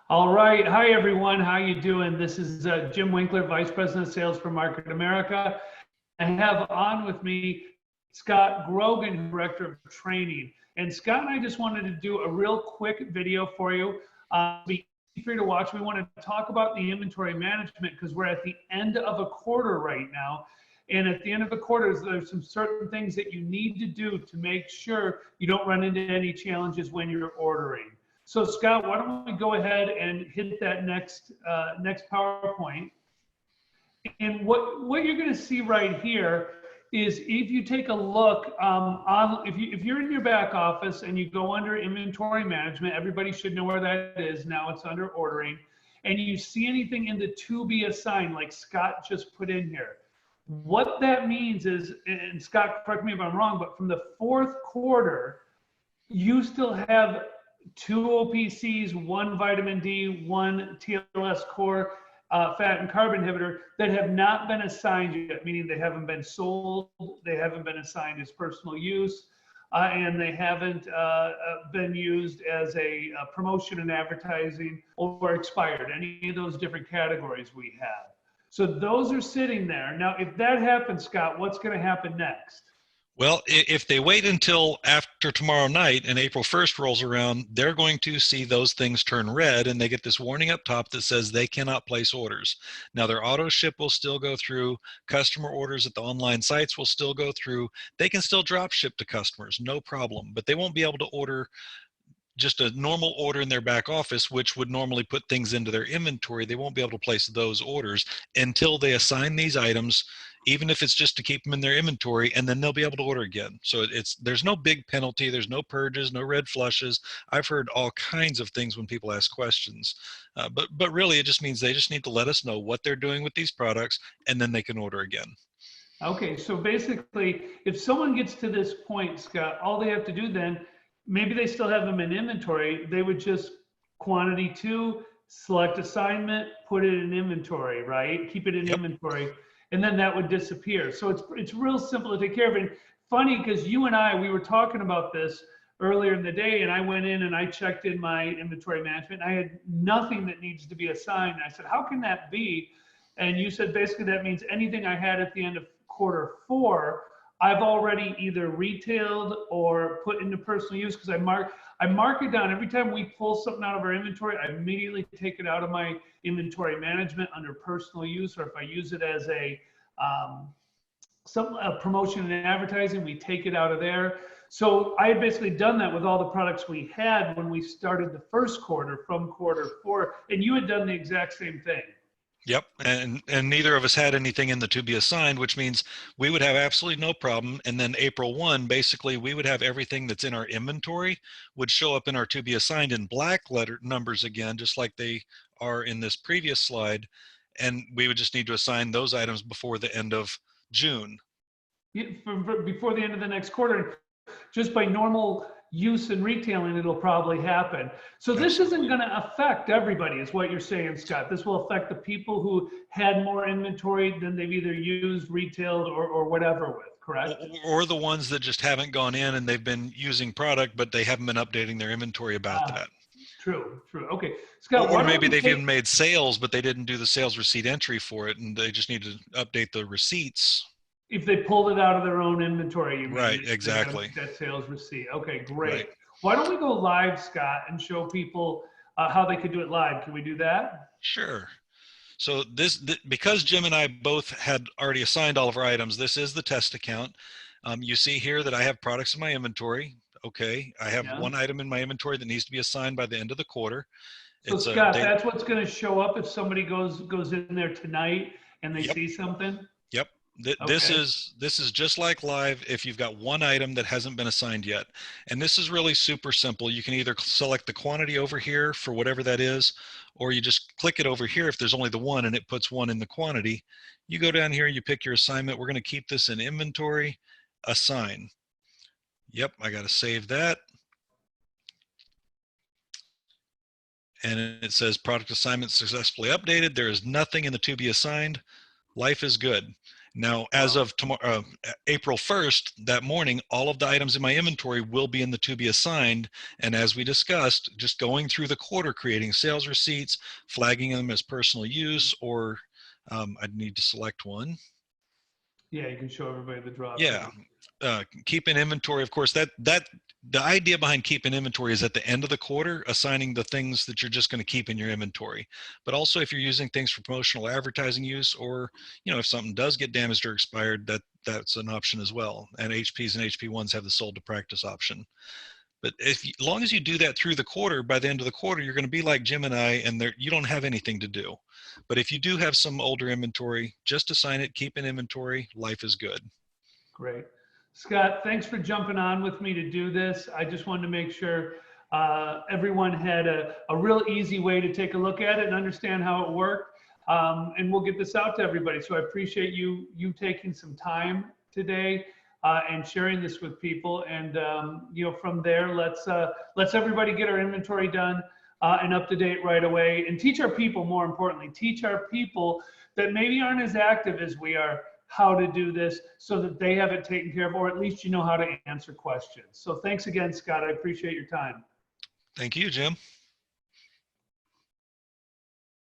All right. Hi, everyone. How you doing? This is Jim Winkler, Vice President of Sales for Market America. I have on with me Scott Grogan, Director of Training. And Scott and I just wanted to do a real quick video for you. Be free to watch. We want to talk about the inventory management because we're at the end of a quarter right now. And at the end of the quarters, there's some certain things that you need to do to make sure you don't run into any challenges when you're ordering. So Scott, why don't we go ahead and hit that next PowerPoint. And what you're going to see right here is if you take a look if you're in your back office and you go under inventory management, everybody should know where that is. Now it's under ordering, and you see anything in the to be assigned like Scott just put in here. What that means is, and Scott, correct me if I'm wrong, but from the fourth quarter, you still have 2 OPCs, 1 vitamin D, 1 TLS core fat and carb inhibitor that have not been assigned yet, meaning they haven't been sold, they haven't been assigned as personal use, and they haven't been used as a promotion and advertising or expired, any of those different categories we have. So those are sitting there. Now, if that happens, Scott, what's going to happen next? Well, if they wait until after tomorrow night and April 1st rolls around, they're going to see those things turn red and they get this warning up top that says they cannot place orders. Now, their auto ship will still go through, customer orders at the online sites will still go through. They can still drop ship to customers, no problem, but they won't be able to order just a normal order in their back office, which would normally put things into their inventory. They won't be able to place those orders until they assign these items, even if it's just to keep them in their inventory, and then they'll be able to order again. So there's no big penalty, there's no purges, no red flushes. I've heard all kinds of things when people ask questions, but really it just means they just need to let us know what they're doing with these products, and then they can order again. Okay, so basically, if someone gets to this point, Scott, all they have to do then, maybe they still have them in inventory, they would just quantity 2, select assignment, put it in inventory, right? Keep it in inventory, and then that would disappear. So it's real simple to take care of. And funny, because you and I, we were talking about this earlier in the day, and I went in and I checked in my inventory management. I had nothing that needs to be assigned. I said, how can that be? And you said basically that means anything I had at the end of quarter 4, I've already either retailed or put into personal use, because I mark it down. Every time we pull something out of our inventory, I immediately take it out of my inventory management under personal use, or if I use it as a promotion and advertising, we take it out of there. So I had basically done that with all the products we had when we started the first quarter from quarter 4, and you had done the exact same thing. Yep, and neither of us had anything in the to be assigned, which means we would have absolutely no problem. And then April 1, basically, we would have everything that's in our inventory would show up in our to be assigned in black letter numbers again, just like they are in this previous slide. And we would just need to assign those items before the end of June. Before the end of the next quarter, just by normal use and retailing, it'll probably happen. So this isn't going to affect everybody, is what you're saying, Scott. This will affect the people who had more inventory than they've either used, retailed, or whatever with, correct? Or the ones that just haven't gone in and they've been using product, but they haven't been updating their inventory about that. True. Okay, Scott. Or maybe they've even made sales, but they didn't do the sales receipt entry for it, and they just need to update the receipts. If they pulled it out of their own inventory, you mean? Right, exactly. That sales receipt. Okay, great. Right. Why don't we go live, Scott, and show people how they could do it live? Can we do that? Sure. So because Jim and I both had already assigned all of our items, this is the test account. You see here that I have products in my inventory. Okay, I have one item in my inventory that needs to be assigned by the end of the quarter. So Scott, that's what's going to show up if somebody goes in there tonight and they see something? Yep. This is just like live if you've got one item that hasn't been assigned yet. And this is really super simple. You can either select the quantity over here for whatever that is, or you just click it over here if there's only the one and it puts 1 in the quantity. You go down here, you pick your assignment. We're going to keep this in inventory, assign. Yep, I got to save that. And it says product assignment successfully updated. There is nothing in the to be assigned. Life is good. Now, as of tomorrow, April 1st, that morning, all of the items in my inventory will be in the to be assigned. And as we discussed, just going through the quarter, creating sales receipts, flagging them as personal use, or I'd need to select one. Yeah, you can show everybody the drop. Yeah. Keep an inventory, of course, that the idea behind keep an inventory is at the end of the quarter, assigning the things that you're just going to keep in your inventory. But also if you're using things for promotional advertising use, or, you know, if something does get damaged or expired, that's an option as well. And HPs and HP1s have the sold to practice option. But as long as you do that through the quarter, by the end of the quarter, you're going to be like Jim and I, and you don't have anything to do. But if you do have some older inventory, just assign it, keep an inventory, life is good. Great. Scott, thanks for jumping on with me to do this. I just wanted to make sure everyone had a real easy way to take a look at it and understand how it worked. And we'll get this out to everybody. So I appreciate you taking some time today and sharing this with people. And you know, from there, let's everybody get our inventory done and up to date right away, and teach our people, more importantly, teach our people that maybe aren't as active as we are, how to do this so that they have it taken care of, or at least you know how to answer questions. So thanks again, Scott. I appreciate your time. Thank you, Jim.